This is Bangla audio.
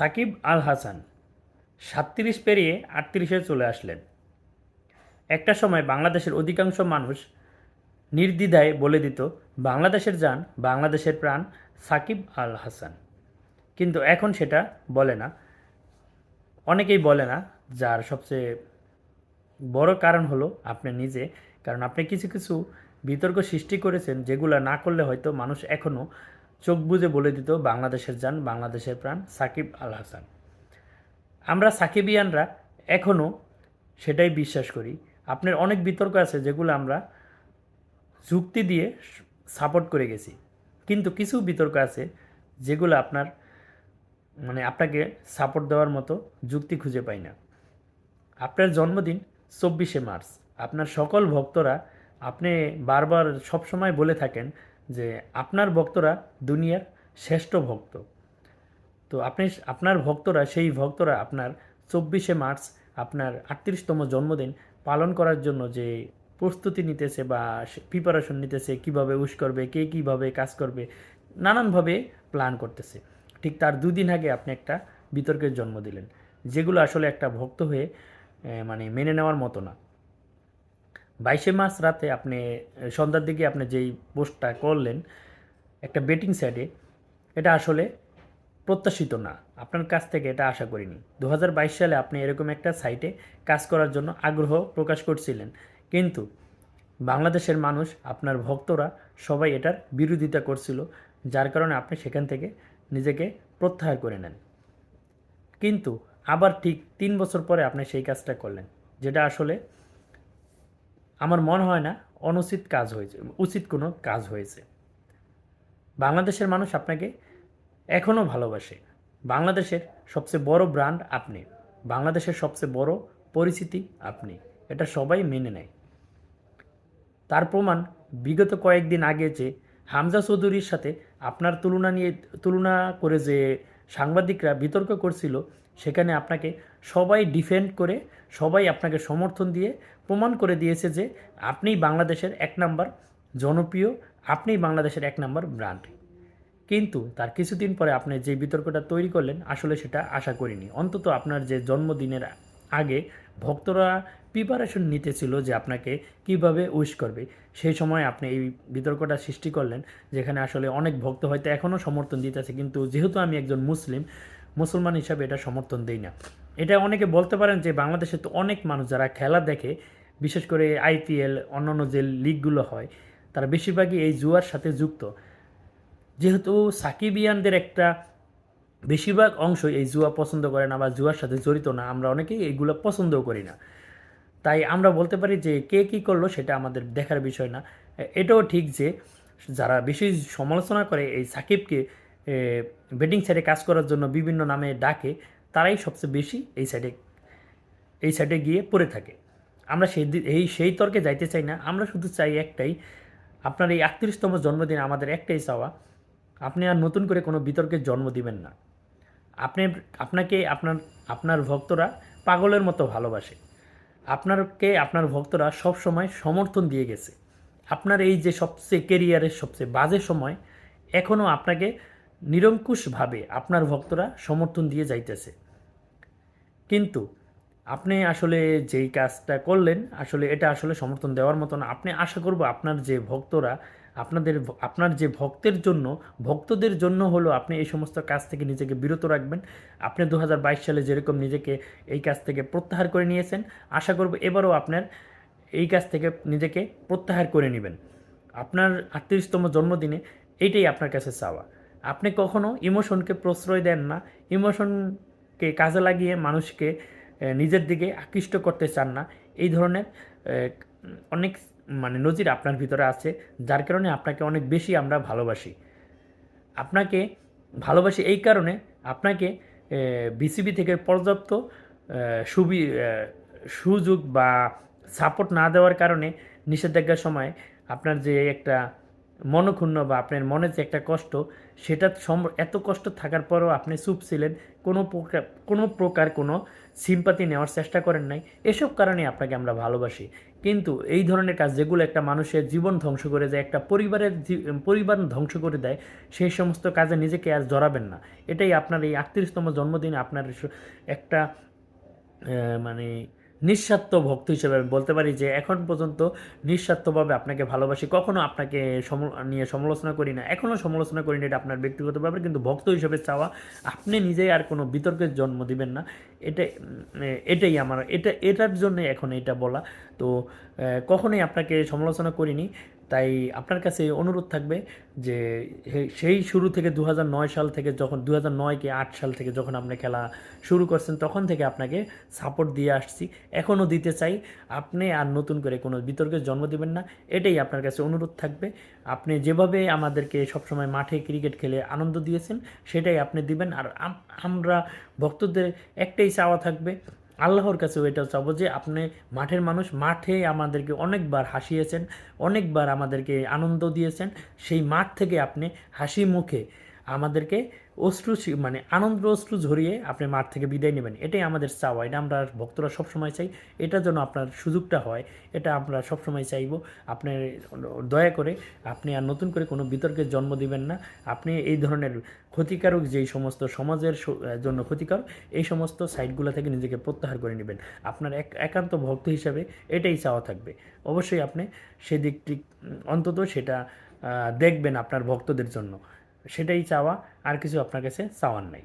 সাকিব আল হাসান ৩৭ পেরিয়ে ৩৮-এ চলে আসলেন। একটা সময় বাংলাদেশের অধিকাংশ মানুষ নির্দ্বিধায় বলে দিত, বাংলাদেশের জান, বাংলাদেশের প্রাণ সাকিব আল হাসান। কিন্তু এখন সেটা বলে না, অনেকেই বলে না। যার সবচেয়ে বড় কারণ হলো আপনি নিজে। কারণ আপনি কিছু কিছু বিতর্ক সৃষ্টি করেছেন, যেগুলো না করলে হয়তো মানুষ এখনও চোখ বুজে বলে দিত, বাংলাদেশের জান, বাংলাদেশের প্রাণ সাকিব আল হাসান। আমরা সাকিবিয়ানরা এখনও সেটাই বিশ্বাস করি। আপনার অনেক বিতর্ক আছে যেগুলো আমরা যুক্তি দিয়ে সাপোর্ট করে গেছি, কিন্তু কিছু বিতর্ক আছে যেগুলো আপনাকে সাপোর্ট দেওয়ার মতো যুক্তি খুঁজে পাই না। আপনার জন্মদিন 24শে মার্চ। আপনার সকল ভক্তরা, আপনি বারবার সবসময় বলে থাকেন যে আপনার ভক্তরা দুনিয়ার শ্রেষ্ঠ ভক্ত। তো আপনার ভক্তরা, সেই ভক্তরা আপনার 24শে মার্চ, আপনার 38তম জন্মদিন পালন করার জন্য যে প্রস্তুতি নিতেছে বা প্রিপারেশন নিতেছে, কিভাবে উইশ করবে, কে কীভাবে কাজ করবে, নানানভাবে প্ল্যান করতেছে। ঠিক তার দুদিন আগে আপনি একটা বিতর্কের জন্ম দিলেন, যেগুলো আসলে একটা ভক্ত হয়ে মেনে নেওয়ার মতো না। 22শে মার্চ রাতে আপনি সন্ধ্যার দিকে আপনি যেই পোস্টটা করলেন একটা বেটিং সাইটে, এটা আসলে প্রত্যাশিত না। আপনার কাছ থেকে এটা আশা করিনি। 2022 সালে আপনি এরকম একটা সাইটে কাজ করার জন্য আগ্রহ প্রকাশ করছিলেন, কিন্তু বাংলাদেশের মানুষ, আপনার ভক্তরা সবাই এটার বিরোধিতা করছিল, যার কারণে আপনি সেখান থেকে নিজেকে প্রত্যাহার করে নেন। কিন্তু আবার ঠিক 3 বছর পরে আপনি সেই কাজটা করলেন, যেটা আসলে আমার মনে হয় না অনুচিত কাজ হয়েছে, উচিত কোনো কাজ হয়েছে। বাংলাদেশের মানুষ আপনাকে এখনও ভালোবাসে। বাংলাদেশের সবচেয়ে বড় ব্র্যান্ড আপনি, বাংলাদেশের সবচেয়ে বড় পরিচিতি আপনি, এটা সবাই মেনে নেয়। তার প্রমাণ বিগত কয়েকদিন আগে যে হামজা চৌধুরীর সাথে আপনার তুলনা করে যে সাংবাদিকরা বিতর্ক করছিল, সেখানে আপনাকে সবাই ডিফেন্ড করে, সবাই আপনাকে সমর্থন দিয়ে প্রমাণ করে দিয়েছে যে আপনিই বাংলাদেশের 1 নাম্বার জনপ্রিয়, আপনিই বাংলাদেশের 1 নাম্বার ব্র্যান্ড। কিন্তু তার কিছুদিন পরে আপনি যে বিতর্কটা তৈরি করলেন, আসলে সেটা আশা করিনি। অন্তত আপনার যে জন্মদিনের আগে ভক্তরা প্রিপারেশন নিতেছিল যে আপনাকে কিভাবে উইশ করবে, সেই সময় আপনি এই বিতর্কটা সৃষ্টি করলেন, যেখানে আসলে অনেক ভক্ত হয়তো এখনও সমর্থন দিতেছে, কিন্তু যেহেতু আমি একজন মুসলমান হিসাবে এটা সমর্থন দেই না। এটা অনেকে বলতে পারেন যে বাংলাদেশে তো অনেক মানুষ যারা খেলা দেখে, বিশেষ করে আইপিএল, অন্যান্য যে লিগগুলো হয়, তারা বেশিরভাগই এই জুয়ার সাথে যুক্ত। যেহেতু সাকিবিয়ানদের একটা বেশিরভাগ অংশ এই জুয়া পছন্দ করে না বা জুয়ার সাথে জড়িত না, আমরা অনেকেই এইগুলো পছন্দও করি না। তাই আমরা বলতে পারি যে কে কী করলো সেটা আমাদের দেখার বিষয় না। এটাও ঠিক যে যারা বেশি সমালোচনা করে এই সাকিবকে বেটিং সাইডে কাজ করার জন্য বিভিন্ন নামে ডাকে, তারাই সবচেয়ে বেশি এই সাইডে গিয়ে পড়ে থাকে। আমরা সেই তর্কে যাইতে চাই না। আমরা শুধু চাই একটাই, আপনার এই ৩৮তম জন্মদিন আমাদের একটাই চাওয়া, আপনি আর নতুন করে কোনো বিতর্কের জন্ম দিবেন না। আপনি আপনাকে আপনার আপনার ভক্তরা পাগলের মতো ভালোবাসে। আপনার ভক্তরা সব সময় সমর্থন দিয়ে গেছে। আপনার এই যে সবচেয়ে কেরিয়ারের সবচেয়ে বাজে সময়, এখনও আপনাকে নিরঙ্কুশভাবে আপনার ভক্তরা সমর্থন দিয়ে যাইতেছে। কিন্তু আপনি আসলে যেই কাজটা করলেন, আসলে এটা আসলে সমর্থন দেওয়ার মতো না। আপনি আশা করব আপনার যে ভক্তরা, আপনার যে ভক্তদের জন্য হলো আপনি এই সমস্ত কাজ থেকে নিজেকে বিরত রাখবেন। আপনি 2022 সালে যেরকম নিজেকে এই কাজ থেকে প্রত্যাহার করে নিয়েছেন, আশা করব এবারও আপনার এই কাজ থেকে নিজেকে প্রত্যাহার করে নেবেন। আপনার 38তম জন্মদিনে এইটাই আপনার কাছে চাওয়া। আপনি কখনো ইমোশনকে প্রশ্রয় দেন না, ইমোশনকে কাজে লাগিয়ে মানুষকে নিজের দিকে আকৃষ্ট করতে চান না। এই ধরনের অনেক নজির আপনার ভিতরে আছে, যার কারণে আপনাকে অনেক বেশি আমরা ভালোবাসি। আপনাকে ভালোবাসি এই কারণে, আপনাকে বিসিবি থেকে পর্যাপ্ত সুযোগ বা সাপোর্ট না দেওয়ার কারণে নিষেধাজ্ঞার সময় আপনার যে একটা মনক্ষুণ্ণ বা আপনার মনে যে একটা কষ্ট, সেটা এত কষ্ট থাকার পরেও আপনি চুপ ছিলেন, কোনো প্রকার কোনো সিম্পাতি নেওয়ার চেষ্টা করেন নাই। এসব কারণে আপনাকে আমরা ভালোবাসি। কিন্তু এই ধরনের কাজ যেগুলো একটা মানুষের জীবন ধ্বংস করে যায়, একটা পরিবার ধ্বংস করে দেয়, সেই সমস্ত কাজে নিজেকে আর জড়াবেন না। এটাই আপনার এই 38তম জন্মদিনে আপনার একটা মানে নিঃস্বার্থ ভক্ত হিসেবে আমি বলতে পারি যে এখন পর্যন্ত নিঃস্বার্থভাবে আপনাকে ভালোবাসি, কখনো আপনাকে নিয়ে সমালোচনা করি না, এখনও সমালোচনা করি না, এটা আপনার ব্যক্তিগত ব্যাপার। কিন্তু ভক্ত হিসেবে চাওয়া, আপনি নিজেই আর কোনো বিতর্কের জন্ম দিবেন না। এটাই আমার, এটার জন্য এখন এটা বলা। তো কখনোই আপনাকে সমালোচনা করিনি। তাই আপনার কাছে অনুরোধ থাকবে যে সেই শুরু থেকে 2009 সাল থেকে, যখন 2009 কি 8 সাল থেকে যখন আপনি খেলা শুরু করছেন, তখন থেকে আপনাকে সাপোর্ট দিয়ে আসছি, এখনও দিতে চাই। আপনি আর নতুন করে কোনো বিতর্কের জন্ম দেবেন না, এটাই আপনার কাছে অনুরোধ থাকবে। আপনি যেভাবে আমাদেরকে সবসময় মাঠে ক্রিকেট খেলে আনন্দ দিয়েছেন, সেটাই আপনি দিবেন। আর আমরা ভক্তদের একটাই চাওয়া থাকবে, আল্লাহর কাছেও এটাও চাবো যে আপনি মাঠের মানুষ, মাঠে আমাদেরকে অনেকবার হাসিয়েছেন, অনেকবার আমাদেরকে আনন্দ দিয়েছেন। সেই মাঠ থেকে আপনি হাসি মুখে আমাদেরকে মানে আনন্দ অশ্রু ঝরিয়ে আপনি মাঠ থেকে বিদায় নেবেন, এটাই আমাদের চাওয়া। এটা আমরা ভক্তরা সবসময় চাই, এটার জন্য আপনার সুযোগটা হয়, এটা আমরা সবসময় চাইব। আপনি দয়া করে আপনি আর নতুন করে কোনো বিতর্কের জন্ম দিবেন না। আপনি এই ধরনের ক্ষতিকারক, যেই সমস্ত সমাজের জন্য ক্ষতিকর, এই সমস্ত সাইটগুলো থেকে নিজেকে প্রত্যাহার করে নেবেন। আপনার একান্ত ভক্ত হিসাবে এটাই চাওয়া থাকবে। অবশ্যই আপনি সেদিকটি অন্তত সেটা দেখবেন আপনার ভক্তদের জন্য, সেটাই চাওয়া, আর কিছু আপনার কাছে চাওয়ার নাই।